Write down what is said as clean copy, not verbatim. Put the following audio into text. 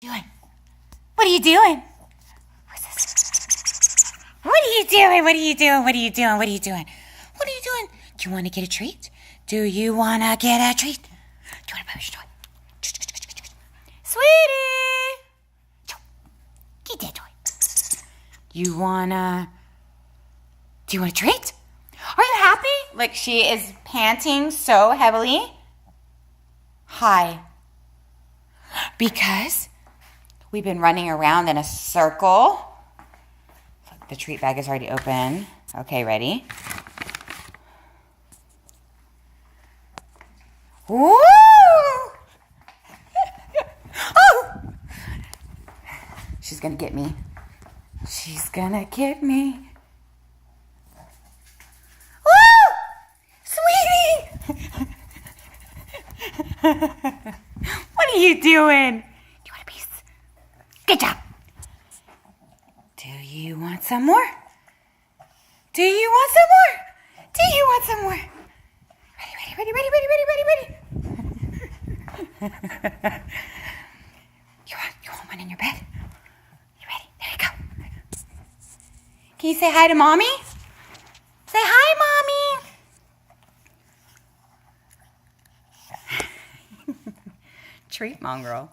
Doing? What are you doing? What's this? What are you doing? What are you doing? What are you doing? What are you doing? What are you doing? Do you want to get a treat? Do you want to get a treat? Do you want to push your toy? Sweetie! Get that toy. Do you want a treat? Are you happy? Like she is panting so heavily. Hi. Because we've been running around in a circle. The treat bag is already open. Okay, ready? Woo! Oh! She's gonna get me. She's gonna get me. Woo! Sweetie! What are you doing? You want a piece? Good job. Do you want some more? Do you want some more? Do you want some more? Ready. You want one in your bed? You ready? There you go. Can you say hi to Mommy? Say hi, Mommy. Treat mongrel.